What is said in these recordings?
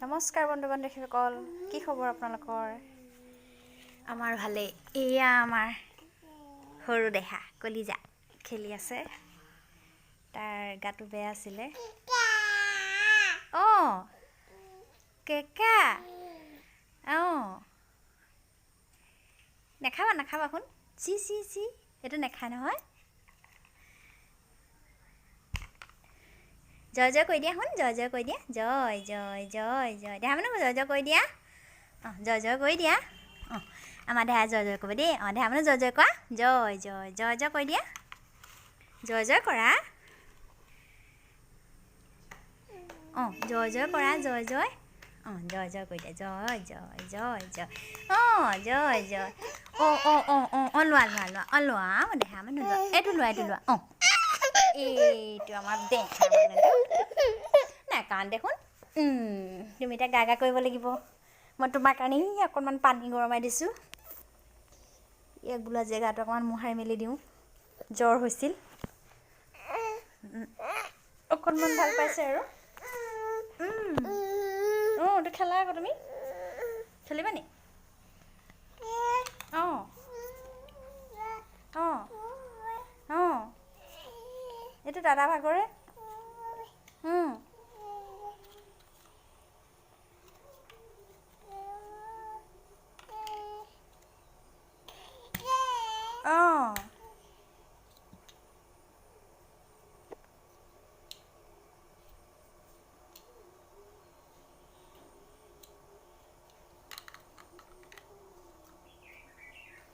নমস্কাৰ বন্ধু বান্ধৱীসকল, কি খবৰ আপোনালোকৰ? আমাৰ ভালেই। এয়া আমাৰ সৰু দেহা কলিজা খেলি আছে। তাৰ গাটো বেয়া আছিলে। অঁ কেকা, অঁ নাখাবা শুন। চি সেইটো নাখায় নহয়। জয় জয় কৈ দিয়া শুন, জয় জয় কৈ দিয়া। জয় জয় জয় জয় দেহা মানুহ জয় জয় কৈ দিয়া। অঁ জয় জয় কৈ দিয়া। অঁ আমাৰ দেহাই জয় জয় ক'ব দেই। অঁ দেহা মানুহ জয় জয় কোৱা। জয় জয় জয় জয় কৈ দিয়া। জয় জয় কৰা। অঁ জয় জয় কৰা, জয় জয়। অঁ জয় জয় কৈ দিয়া। জয় জয় জয় জয়। অঁ জয় জয়। অঁ লোৱা মোৰ দেহা মানুহ লোৱা। এইটো লোৱা। অঁ এইটো আমাৰ দেহা মানুহটো নাকান্দ দেখোন। তুমি এতিয়া গা কৰিব লাগিব। মই তোমাৰ কাৰণে অকণমান পানী গৰমাই দিছোঁ। ইয়াক বোলা জেগাটো অকণমান মোহাৰি মেলি দিওঁ। জ্বৰ হৈছিল, অকণমান ভাল পাইছে আৰু। অঁ এইটো খেলা আকৌ তুমি খেলিবা নি? অঁ অঁ অঁ এইটো দাদা ভাগৰে। অঁ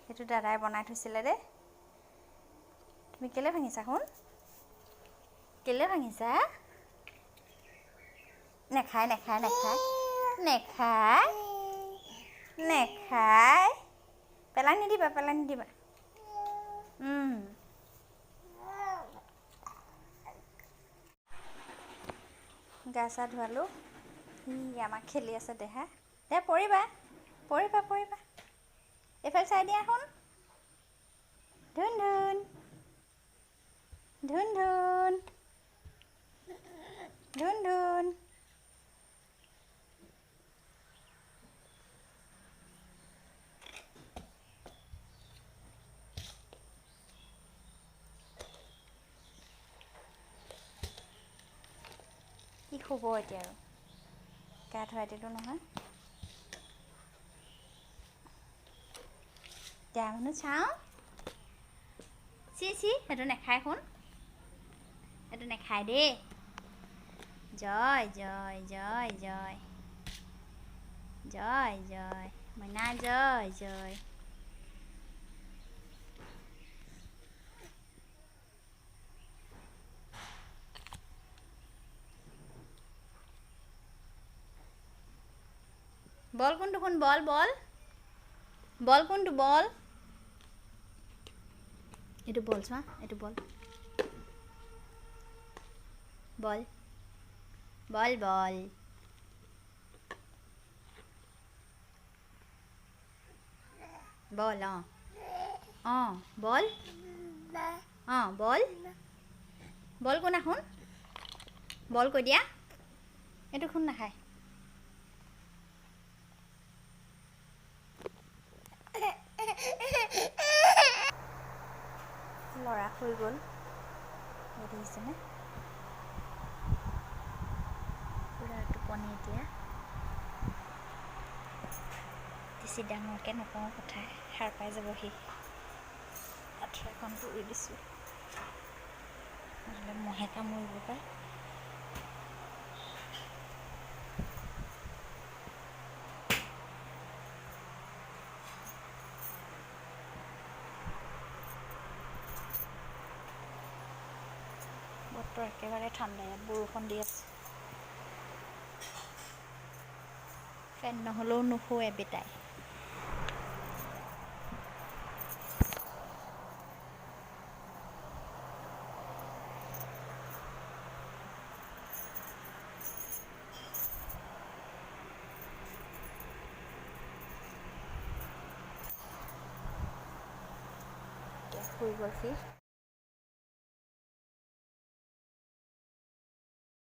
সেইটো দাদাই বনাই থৈছিলে দেই। তুমি কেলৈ ভাঙিছা শুন? কেলৈ ভাঙিছা? নেখায়। পেলাই নিদিবা। গা চা ধোৱালোঁ। আমাক খেলি আছে দেহা। পৰিবা। এইফালে চাই দিয়া শুন। ধুন। কি শুব এতিয়া আৰু গা ধুৱাই দিলোঁ নহয়। দেহা মানুহ চাওঁ। সেইটো নাখায় শুন। সেইটো নাখায় দেই। জয় জয় জয় জয় জয় জয় মইনা জয় জয়। বল কোনটো শুন? বল কোনটো? বল এইটো বল চোৱা। এইটো বল অঁ বল বল কোনা শুন। বল কৈ দিয়া। এইটো শুন নাখায়। ল'ৰা শুই গ'ল, দেখিছেনে? পুৰা টোপনি এতিয়া। বেছি ডাঙৰকৈ নকওঁ কথা, সাৰ পাই যাবহি। আঁঠুৱাখন তৰি দিছোঁ, নহ'লে মহে কামুৰিব পাৰে। বতৰ একেবাৰে ঠাণ্ডা, ইয়াত বৰষুণ দি আছে। ফেন নহ'লেও নুশুৱে বেটাই। শুই গ'ল সি।